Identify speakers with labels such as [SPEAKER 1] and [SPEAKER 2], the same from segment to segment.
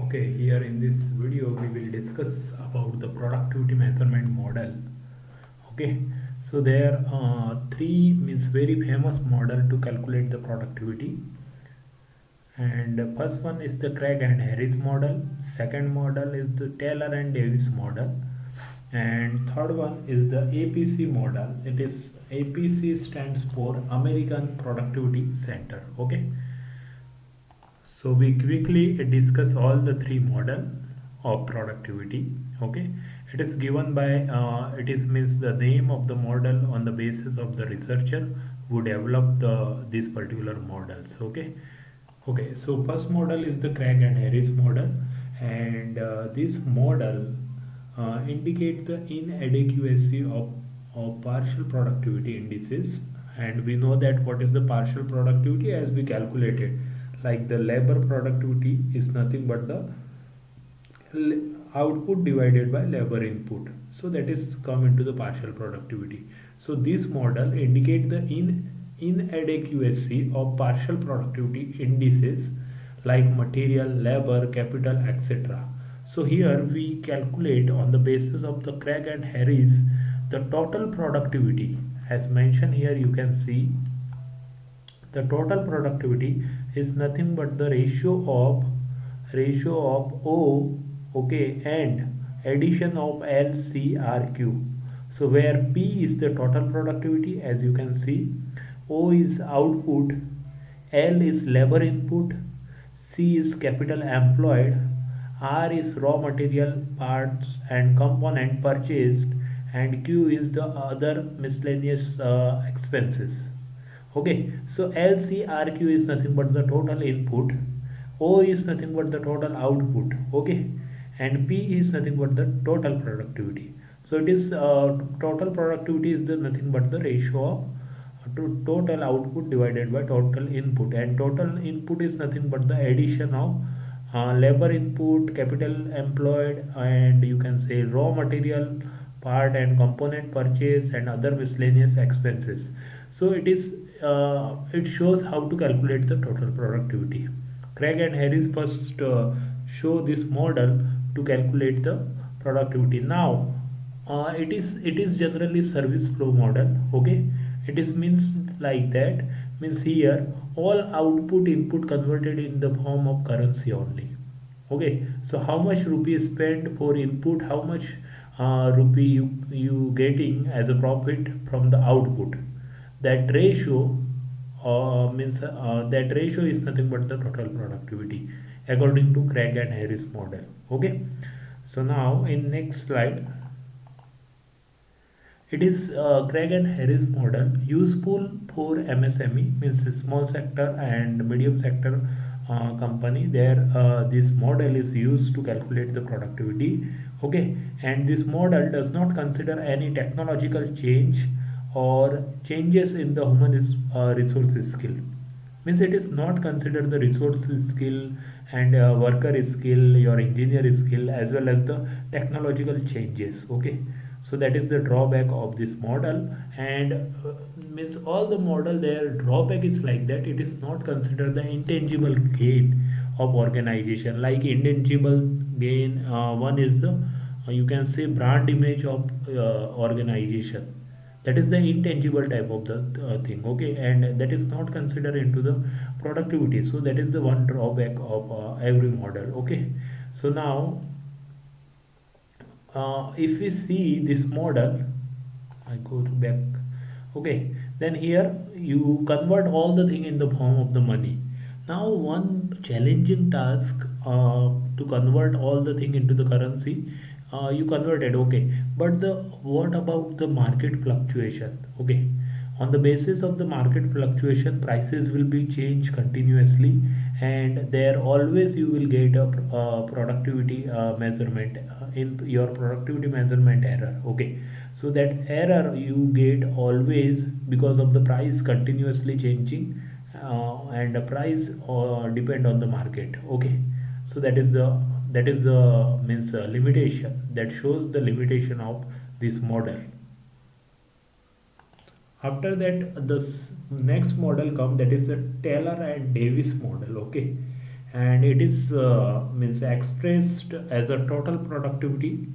[SPEAKER 1] Okay, here in this video we will discuss about the productivity measurement model. Okay, so there are three means very famous model to calculate the productivity. And the first one is the Craig and Harris model. Second model is the Taylor and Davis model. And third one is the APC model. It is APC stands for American Productivity Center. Okay. So we quickly discuss all the three model of productivity. Okay, it is given by it is means the name of the model on the basis of the researcher who developed these particular models. Okay, okay. So first model is the Craig and Harris model, and this model indicate the inadequacy of partial productivity indices, and we know that what is the partial productivity as we calculated, like the labor productivity is nothing but the output divided by labor input, so that is come into the partial productivity. So this model indicate the inadequacy of partial productivity indices like material, labor, capital, etc. So here we calculate on the basis of the Craig and Harris the total productivity. As mentioned here, you can see the total productivity is nothing but the ratio of O, okay, and addition of LCRQ. So where P is the total productivity, as you can see, O is output, L is labor input, C is capital employed, R is raw material parts and component purchased, and Q is the other miscellaneous expenses. Okay, so LCRQ is nothing but the total input, O is nothing but the total output, okay, and P is nothing but the total productivity. So it is total productivity is the nothing but the ratio of to total output divided by total input, and total input is nothing but the addition of labor input, capital employed, and you can say raw material part and component purchase and other miscellaneous expenses. So it shows how to calculate the total productivity. Craig and Harris first show this model to calculate the productivity. Now it is generally service flow model. Okay, it is means like that, means here all output input converted in the form of currency only. Okay, so how much rupee spent for input, how much rupee you getting as a profit from the output, that ratio means that ratio is nothing but the total productivity according to Craig and Harris model. Okay, so now in next slide, it is Craig and Harris model useful for MSME, means small sector and medium sector company. There this model is used to calculate the productivity. Okay, and this model does not consider any technological change or changes in the human resources skill. Means it is not considered the resources skill and worker skill, your engineer skill, as well as the technological changes. Okay, so that is the drawback of this model. And means all the model, their drawback is like that it is not considered the intangible gain of organization. Like intangible gain, one is the you can say brand image of organization, that is the intangible type of the thing. Okay, and that is not considered into the productivity. So that is the one drawback of every model. Okay, so now if we see this model, I go to back. Okay, then here you convert all the thing in the form of the money. Now one challenging task to convert all the thing into the currency, you converted. Okay, but the what about the market fluctuation? Okay, on the basis of the market fluctuation, prices will be changed continuously, and there always you will get a productivity measurement in your productivity measurement error. Okay, so that error you get always because of the price continuously changing, and the price depend on the market. Okay, so that is the means limitation, that shows the limitation of this model. After that, the next model come, that is the Taylor and Davis model. Okay, and it is means expressed as a total productivity.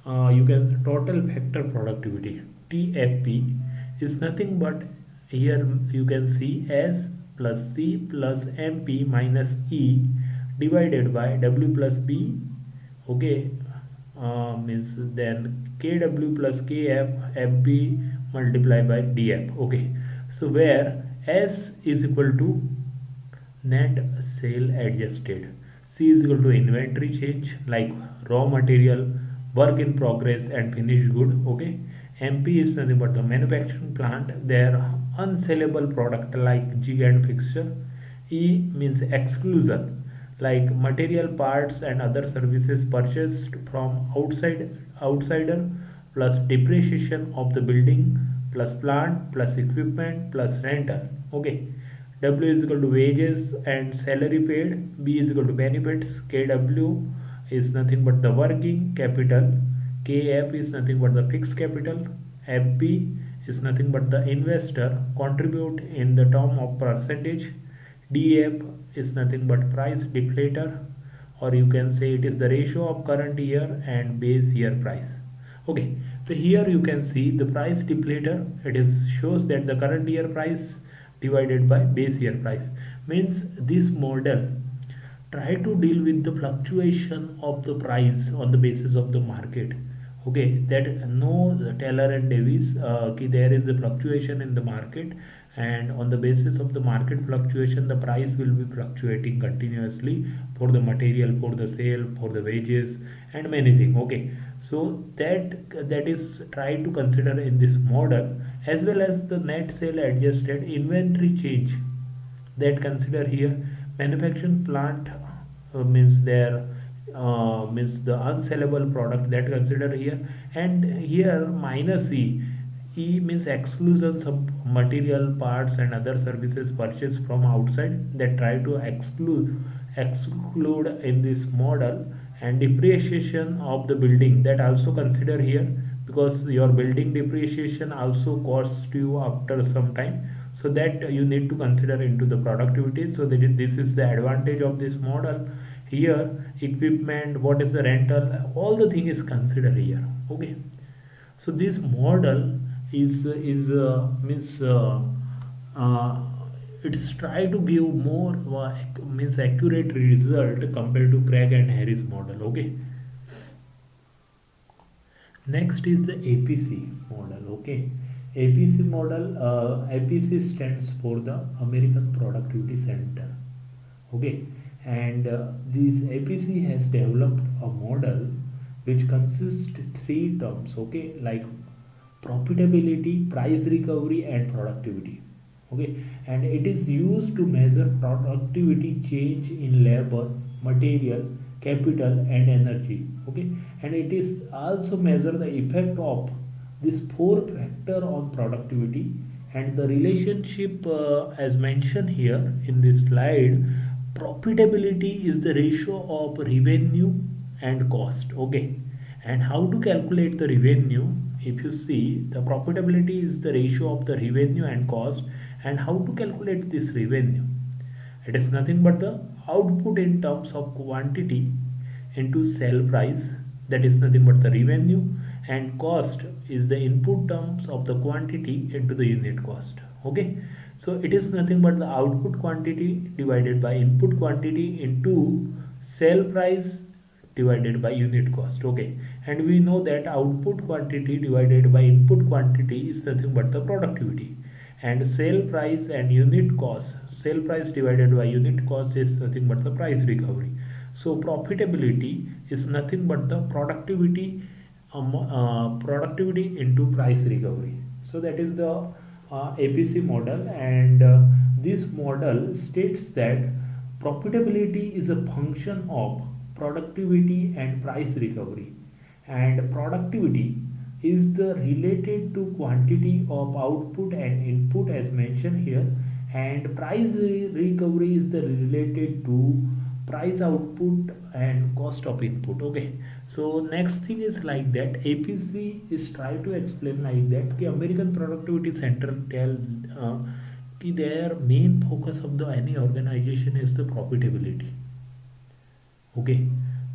[SPEAKER 1] You can total factor productivity, TFP, is nothing but, here you can see, S plus C plus MP minus E divided by W plus B. Okay, means then KW plus KF FB multiplied by DF. Okay, so where S is equal to net sale adjusted, C is equal to inventory change like raw material, work in progress and finished good. Okay, MP is nothing but the manufacturing plant, their unsellable product like jig and fixture. E means exclusion like material parts and other services purchased from outsider plus depreciation of the building plus plant plus equipment plus rental. Okay, W is equal to wages and salary paid. B is equal to benefits. KW is nothing but the working capital. KF is nothing but the fixed capital. FB is nothing but the investor contribute in the term of percentage. DF is nothing but price deflator, or you can say it is the ratio of current year and base year price. Okay, so here you can see the price deflator, it is shows that the current year price divided by base year price, means this model try to deal with the fluctuation of the price on the basis of the market. Okay, that no Taylor and Davis there is a fluctuation in the market, and on the basis of the market fluctuation the price will be fluctuating continuously for the material, for the sale, for the wages and many things. Okay, so that is try to consider in this model, as well as the net sale adjusted inventory change that consider here. Manufacturing plant means their means the unsellable product that consider here, and here minus E means exclusion of material parts and other services purchased from outside, that try to exclude in this model. And depreciation of the building, that also consider here, because your building depreciation also costs you after some time, so that you need to consider into the productivity. So this is the advantage of this model. Here equipment, what is the rental, all the thing is considered here. Okay, so this model is means uh, it's try to give more means accurate result compared to Craig and Harris model. Okay, next is the APC model. Okay, APC model, APC stands for the American Productivity Center. Okay, and this APC has developed a model which consists three terms. Okay, like profitability, price recovery and productivity. Okay, and it is used to measure productivity change in labor, material, capital and energy. Okay, and it is also measure the effect of this four factor on productivity, and the relationship as mentioned here in this slide, profitability is the ratio of revenue and cost. Okay, and how to calculate the revenue, if you see the profitability is the ratio of the revenue and cost, and how to calculate this revenue, it is nothing but the output in terms of quantity into sell price, that is nothing but the revenue, and cost is the input terms of the quantity into the unit cost. Okay, so it is nothing but the output quantity divided by input quantity into sell price divided by unit cost. Okay, and we know that output quantity divided by input quantity is nothing but the productivity, and sale price and unit cost, sale price divided by unit cost is nothing but the price recovery. So profitability is nothing but the productivity into price recovery. So that is the APC model, and this model states that profitability is a function of productivity and price recovery, and productivity is the related to quantity of output and input as mentioned here, and price recovery is the related to price output and cost of input. Okay, so next thing is like that APC is try to explain like that कि American Productivity Center tell कि their main focus of the any organization is the profitability. Okay,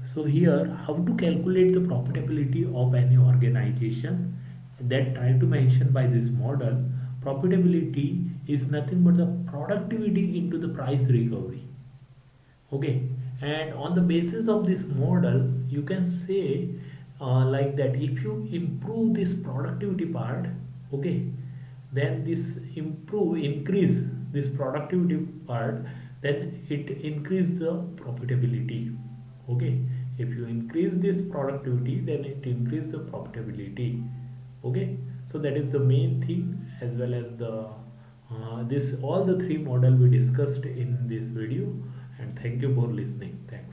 [SPEAKER 1] so here how to calculate the profitability of any organization, that try to mention by this model. Profitability is nothing but the productivity into the price recovery. Okay, and on the basis of this model you can say like that if you improve this productivity part, okay, then this increase this productivity part, then it increase the profitability. Okay, if you increase this productivity, then it increase the profitability. Okay, so that is the main thing, as well as the this all the three model we discussed in this video. And thank you for listening. Thanks.